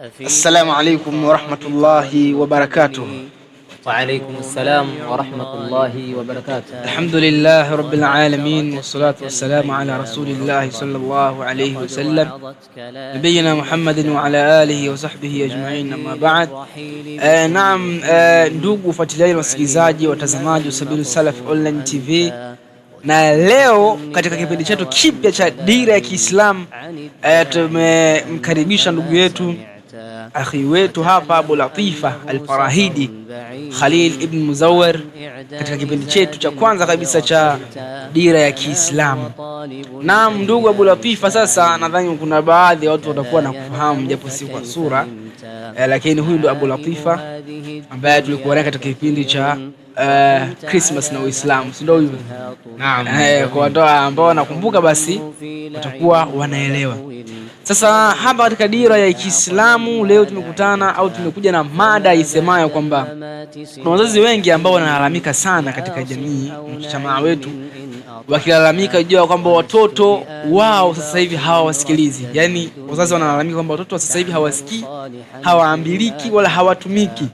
السلام عليكم ورحمة الله وبركاته. وعليكم السلام ورحمة الله وبركاته. الحمد لله رب العالمين والصلاة والسلام على رسول الله صلى الله عليه وسلم نبينا محمد وعلى آله وصحبه أجمعين أما بعد. Naam, ndugu wafuatiliaji na wasikilizaji watazamaji wa Sabilu Salaf Online TV, na leo katika kipindi chetu kipya cha Dira ya Kiislamu tumemkaribisha ndugu yetu akhi wetu hapa Abu Latifa Al-Farahidi Khalil ibn Muzawwir katika kipindi chetu cha kwanza kabisa cha Dira ya Kiislamu. Naam, ndugu Abu Latifa, sasa nadhani kuna baadhi ya watu watakuwa na kufahamu japo si kwa sura, lakini huyu ndo Abu Latifa ambaye tulikuwa naye katika kipindi cha Christmas na Uislamu, si ndio hivyo? Naam. Kwa watu ambao wanakumbuka basi watakuwa wanaelewa. Sasa hapa katika Dira ya Kiislamu leo tumekutana au tumekuja na mada isemayo kwamba kuna wazazi wengi ambao wanalalamika sana katika jamii, mshamaa wetu, wakilalamika juu kwamba watoto wao sasa hivi hawawasikilizi. Yaani wazazi wanalalamika kwamba watoto sasa hivi hawasikii, hawaambiliki wala hawatumiki.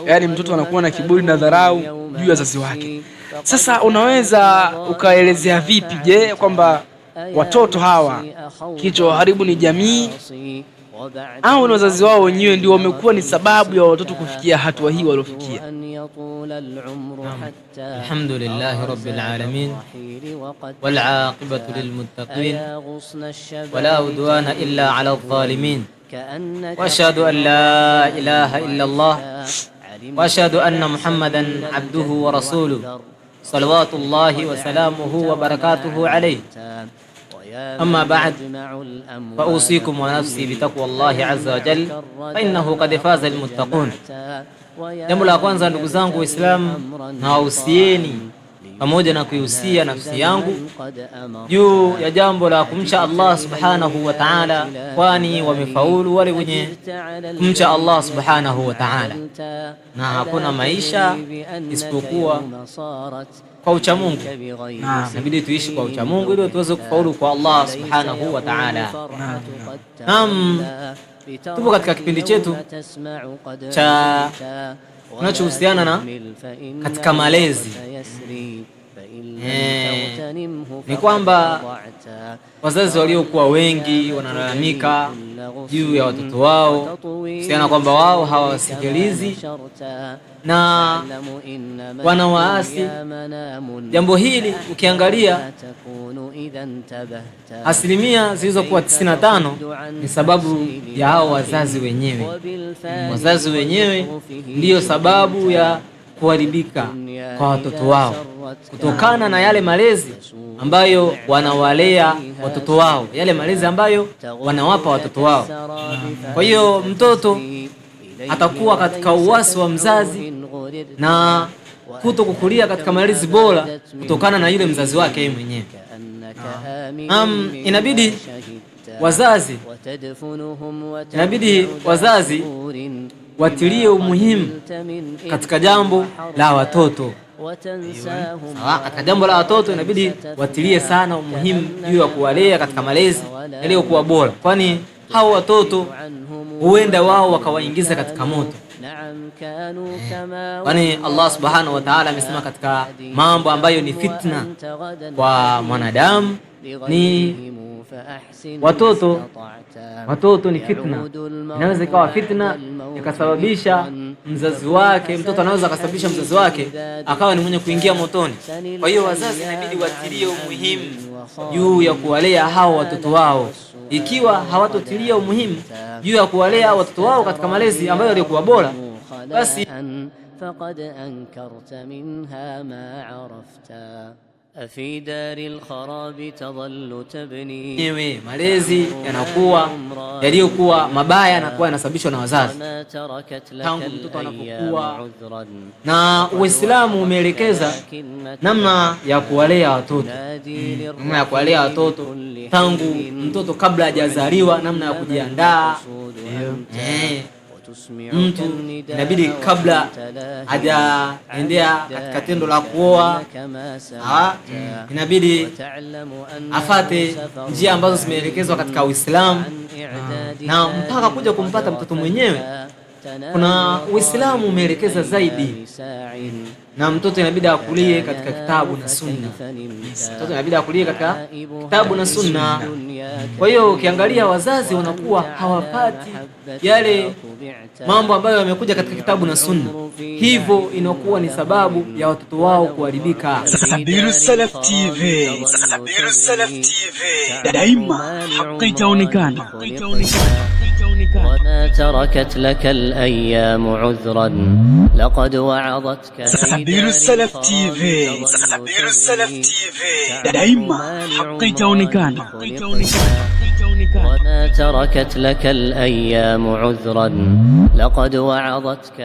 Yaani mtoto anakuwa na kiburi na dharau juu ya wazazi wake. Sasa unaweza ukaelezea vipi je kwamba watoto hawa kilichoharibu ni jamii au ni wazazi wao wenyewe ndio wamekuwa ni sababu ya watoto kufikia hatua hii waliofikia? Alhamdulillahi rabbil alamin wal aqibatu lil muttaqin wala udwana illa ala adh-dhalimin wa ashhadu an la ilaha illa Allah wa ashhadu anna Muhammadan abduhu wa rasuluhu salawatullahi wa salamuhu wa barakatuhu alayhi. أما بعد، فأوصيكم ونفسي بتقوى الله عز وجل فإنه قد فاز المتقون. Jambo la kwanza ndugu zangu Waislamu, na wahusieni pamoja na kuihusia nafsi yangu juu ya jambo la kumcha Allah subhanahu wa ta'ala, kwani wamefaulu wale wenye kumcha Allah subhanahu wa ta'ala, na hakuna maisha isipokuwa kwa ucha Mungu. Inabidi tuishi kwa ucha Mungu ili tuweze kufaulu kwa Allah subhanahu wa ta'ala. Tupo katika kipindi chetu cha kinachohusiana na katika malezi. Ni kwamba wazazi waliokuwa wengi wanalalamika juu ya watoto wao kuhusiana kwamba wao hawasikilizi na wanawaasi. Jambo hili ukiangalia asilimia zilizokuwa 95 ni sababu ya hao wazazi wenyewe. Wazazi wenyewe ndiyo sababu ya kuharibika kwa watoto wao kutokana na yale malezi ambayo wanawalea watoto wao, yale malezi ambayo wanawapa watoto wao. Kwa hiyo mtoto atakuwa katika uasi wa mzazi na kutokukulia katika malezi bora kutokana na yule mzazi wake yeye mwenyewe. Inabidi wazazi watilie umuhimu katika jambo la watoto. Katika jambo la watoto inabidi watilie sana umuhimu juu ya kuwalea katika malezi yaliyokuwa bora, kwani hao watoto huenda wao wakawaingiza katika moto. Kwani Allah subhanahu wa ta'ala amesema katika mambo ambayo ni fitna kwa mwanadamu ni watoto ni fitna. Inaweza ikawa fitna ikasababisha mzazi wake, mtoto anaweza akasababisha mzazi wake akawa ni mwenye kuingia motoni. Kwa hiyo wazazi inabidi watilie umuhimu juu ya kuwalea hao watoto wao. Ikiwa hawatotilia umuhimu juu ya kuwalea watoto wao katika malezi ambayo yalikuwa bora, basi faqad ankarta minha ma arafta fi daril kharab tadhallu tabni. Malezi yanakuwa yaliyokuwa mabaya yanakuwa yanasababishwa na wazazi tangu mtoto anapokuwa, na Uislamu umeelekeza namna ya kuwalea watoto, namna ya kuwalea watoto tangu mtoto kabla hajazaliwa, namna ya kujiandaa mtu inabidi kabla hajaendea katika tendo la kuoa inabidi afate njia ambazo zimeelekezwa katika Uislamu, na mpaka kuja kumpata mtoto mwenyewe kuna Uislamu umeelekeza zaidi, na mtoto inabidi akulie katika kitabu na sunna. Mtoto inabidi akulie katika kitabu na sunna. Kwa hiyo ukiangalia wazazi wanakuwa hawapati yale mambo ambayo yamekuja katika kitabu na sunna, hivyo inakuwa ni sababu ya watoto wao kuharibika. Sabiru Salaf TV, Sabiru Salaf TV, daima haki itaonekana. وما تركت لك الأيام عذرا لقد وعظتك Sabiru Salaf TV, Sabiru Salaf TV, daima haki itaonekana. وما تركت لك الأيام عذرا لقد وعظتك